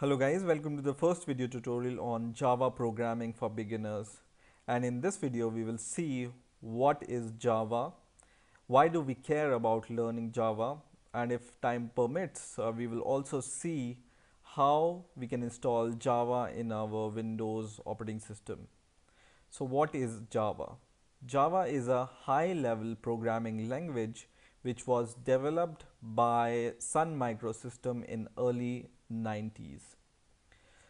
Hello guys, welcome to the first video tutorial on Java programming for beginners. And in this video we will see what is Java, why do we care about learning Java, and if time permits we will also see how we can install Java in our Windows operating system. So what is Java? Java is a high-level programming language which was developed by Sun Microsystem in early 90s.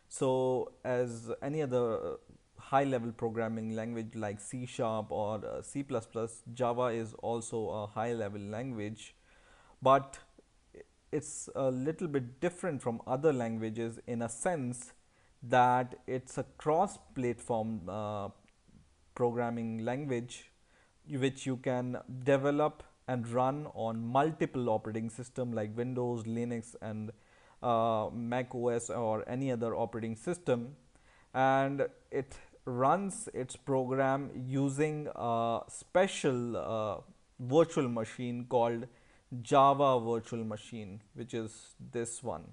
So as any other high level programming language like C Sharp or C++, Java is also a high level language, but it's a little bit different from other languages in a sense that it's a cross platform programming language which you can develop and run on multiple operating system like Windows, Linux, and Mac OS or any other operating system, and it runs its program using a special virtual machine called Java Virtual Machine, which is this one.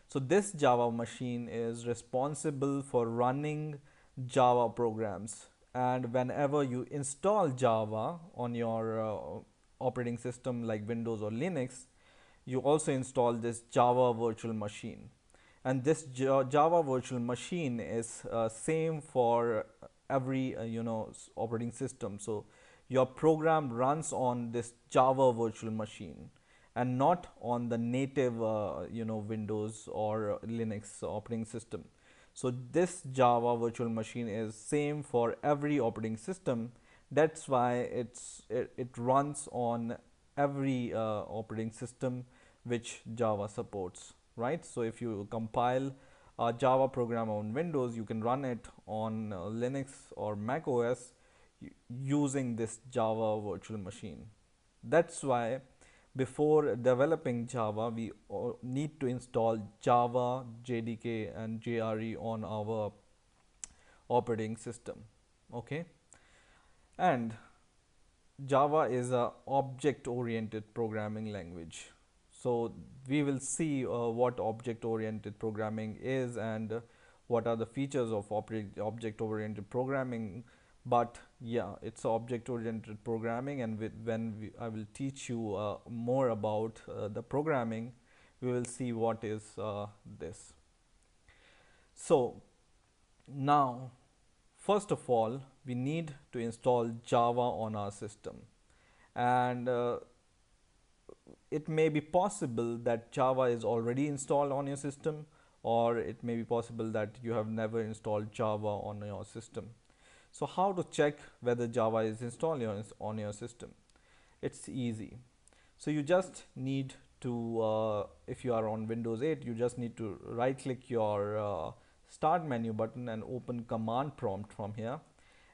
So this Java machine is responsible for running Java programs, and whenever you install Java on your operating system like Windows or Linux, you also install this Java virtual machine. And this Java virtual machine is same for every operating system. So your program runs on this Java virtual machine and not on the native Windows or Linux operating system. So this Java virtual machine is same for every operating system. That's why it runs on every operating system which Java supports, right? So if you compile a Java program on Windows, you can run it on Linux or Mac OS using this Java virtual machine. That's why before developing Java, we need to install Java, JDK, and JRE on our operating system. Okay, and Java is a object-oriented programming language. So we will see what object-oriented programming is and what are the features of object-oriented programming. But yeah, it's object-oriented programming, and I will teach you more about the programming, we will see what is this. So now, first of all, we need to install Java on our system, and it may be possible that Java is already installed on your system, or it may be possible that you have never installed Java on your system. So how to check whether Java is installed on your system? It's easy. So you just need to, if you are on Windows 8, you just need to right click your start menu button and open command prompt from here.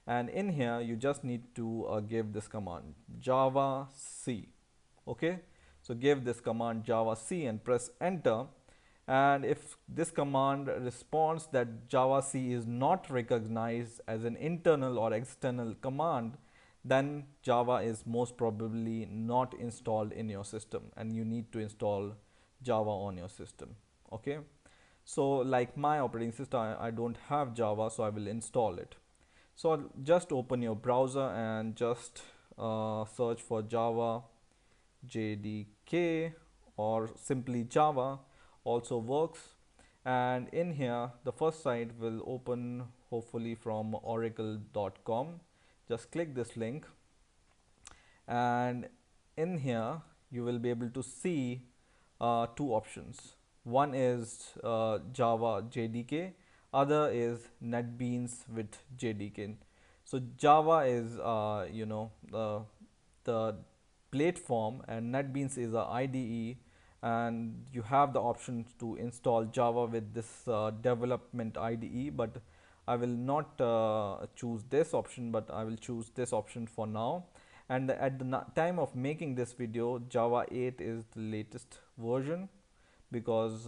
And in here, you just need to give this command Java C. Okay, so give this command Java C and press enter. And if this command responds that Java C is not recognized as an internal or external command, then Java is most probably not installed in your system and you need to install Java on your system. Okay, so like my operating system, I don't have Java, so I will install it. So I'll just open your browser and just search for Java JDK or simply Java also works. And in here, the first site will open hopefully from oracle.com. Just click this link, and in here you will be able to see two options. One is Java JDK, other is NetBeans with JDK. So Java is the platform, and NetBeans is a IDE, and you have the option to install Java with this development IDE, but I will not choose this option, but I will choose this option for now. And at the time of making this video, Java 8 is the latest version, because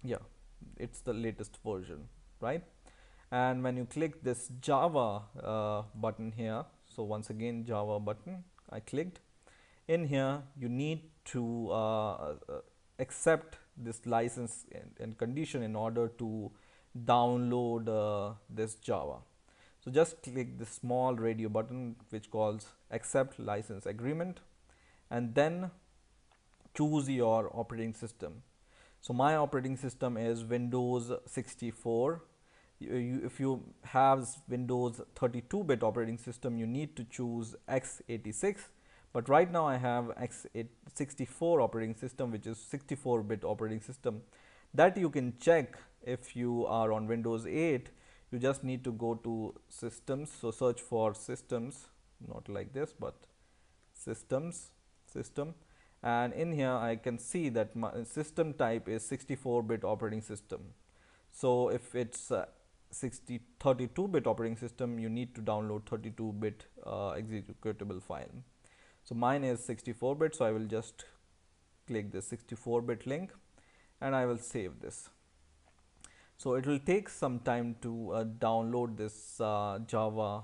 yeah, it's the latest version, right? And when you click this Java button here, so once again Java button, I clicked. In here you need to accept this license and condition in order to download this Java. So just click the small radio button which calls accept license agreement, and then choose your operating system. So my operating system is Windows 64. If you have Windows 32-bit operating system, you need to choose x86. But right now I have x64 operating system, which is 64-bit operating system. That you can check if you are on Windows 8. You just need to go to systems. So search for systems, not like this, but systems, system, and in here I can see that my system type is 64-bit operating system. So if it's 32-bit operating system, you need to download 32-bit executable file. So mine is 64-bit, so I will just click the 64-bit link and I will save this. So it will take some time to download this Java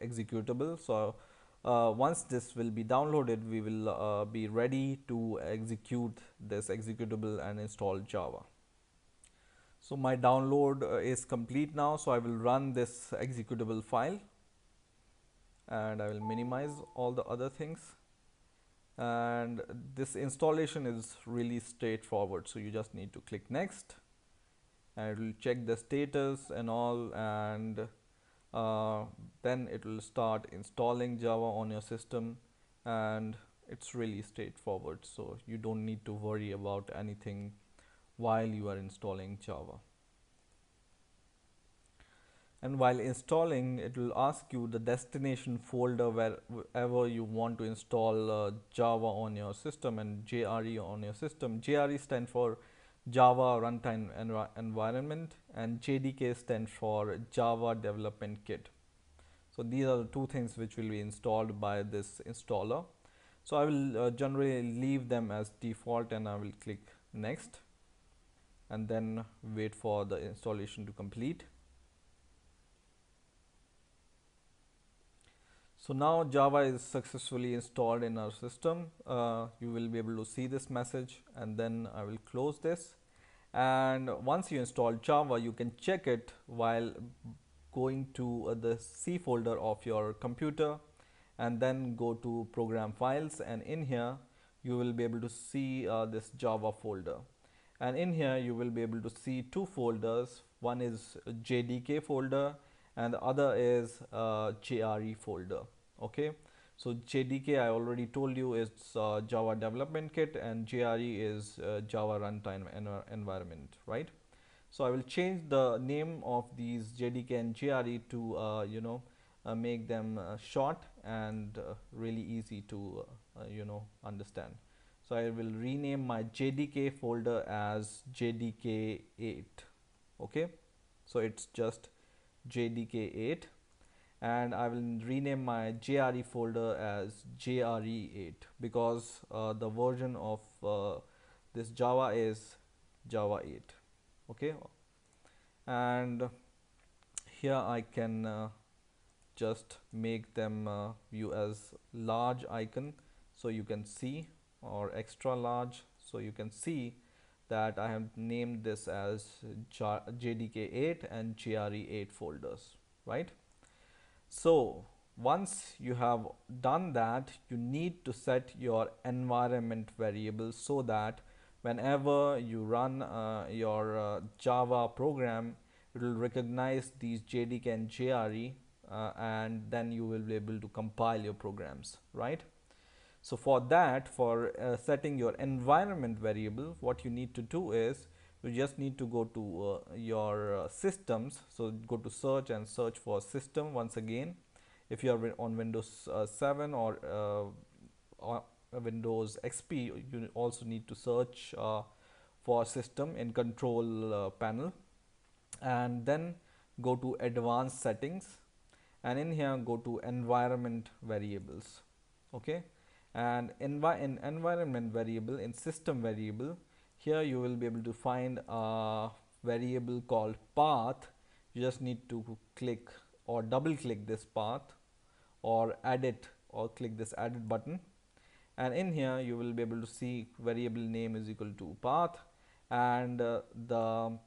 executable. So once this will be downloaded, we will be ready to execute this executable and install Java. So my download is complete now, so I will run this executable file and I will minimize all the other things. And this installation is really straightforward, so you just need to click next and it will check the status and all, and then it will start installing Java on your system, and it's really straightforward, so you don't need to worry about anything while you are installing Java. And while installing, it will ask you the destination folder wherever you want to install Java on your system and JRE on your system. JRE stands for Java Runtime Environment, and JDK stands for Java Development Kit. So these are the two things which will be installed by this installer. So I will generally leave them as default and I will click next and then wait for the installation to complete. So now Java is successfully installed in our system. You will be able to see this message, and then I will close this. And once you install Java, you can check it while going to the C folder of your computer and then go to program files, and in here you will be able to see this Java folder. And in here you will be able to see two folders. One is JDK folder and the other is JRE folder. Okay, so JDK I already told you is Java Development Kit, and JRE is Java Runtime Environment, right? So I will change the name of these JDK and JRE to make them short and really easy to understand. So I will rename my JDK folder as JDK8. Okay, so it's just JDK8, and I will rename my JRE folder as JRE8 because the version of this Java is Java 8. Okay, and here I can just make them view as large icon so you can see, or extra large, so you can see that I have named this as JDK8 and JRE8 folders, right? So once you have done that, you need to set your environment variable so that whenever you run your Java program, it will recognize these JDK and JRE, and then you will be able to compile your programs, right? So for that, for setting your environment variable, what you need to do is you just need to go to your systems. So go to search and search for system once again. If you are on Windows 7 or Windows XP, you also need to search for system in control panel, and then go to advanced settings, and in here go to environment variables. Okay, and in environment variable, in system variable, here you will be able to find a variable called path. You just need to click or double click this path or add it, or click this added button, and in here you will be able to see variable name is equal to path, and the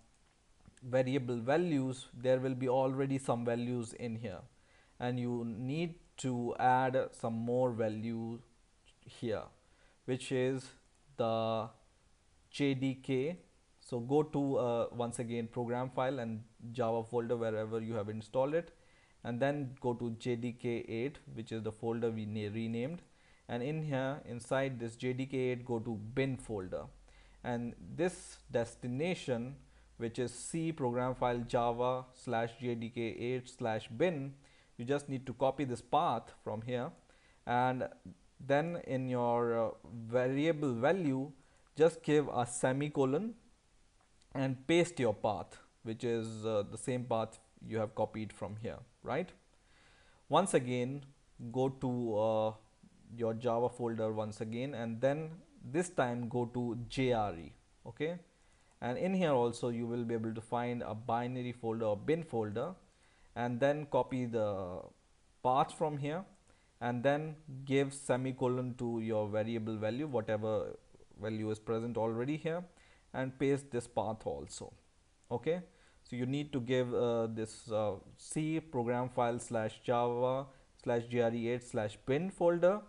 variable values, there will be already some values in here, and you need to add some more value here, which is the JDK. So go to once again program file and Java folder wherever you have installed it, and then go to JDK8, which is the folder we renamed, and in here inside this JDK8 go to bin folder, and this destination, which is C program file java slash JDK8 slash bin, you just need to copy this path from here, and then in your variable value just give a semicolon and paste your path, which is the same path you have copied from here, right? Once again go to your Java folder once again, and then this time go to JRE, okay, and in here also you will be able to find a binary folder or bin folder, and then copy the path from here, and then give semicolon to your variable value, whatever value is present already here, and paste this path also, okay. So you need to give this C program file slash java slash JRE8 slash bin folder,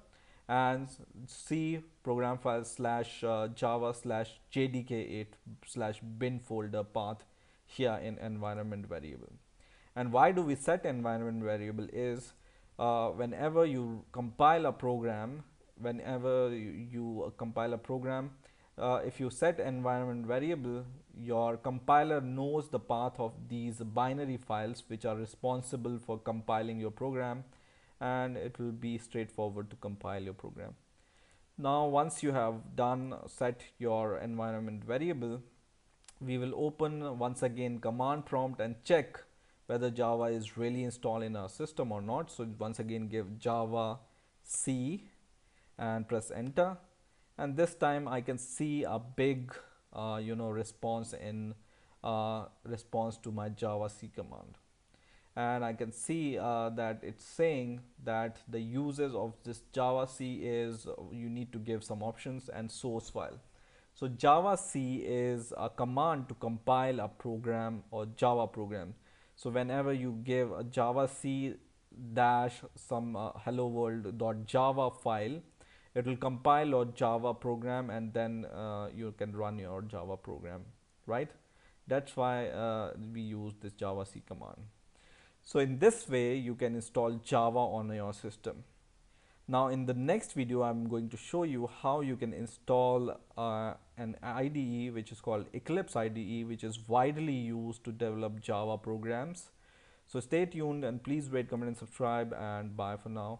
and C program file slash java slash JDK8 slash bin folder path here in environment variable. And why do we set environment variable is whenever you compile a program, if you set environment variable, your compiler knows the path of these binary files which are responsible for compiling your program, and it will be straightforward to compile your program. Now once you have done set your environment variable, we will open once again command prompt and check whether Java is really installed in our system or not. So once again give Java C and press enter, and this time I can see a big response in response to my Java C command, and I can see that it's saying that the uses of this Java C is you need to give some options and source file. So Java C is a command to compile a program or Java program. So whenever you give a Java C dash some hello world.java file, it will compile your Java program, and then you can run your Java program, right? That's why we use this Java C command. So in this way you can install Java on your system. Now in the next video I'm going to show you how you can install an IDE which is called Eclipse IDE, which is widely used to develop Java programs. So stay tuned and please rate, comment and subscribe, and bye for now.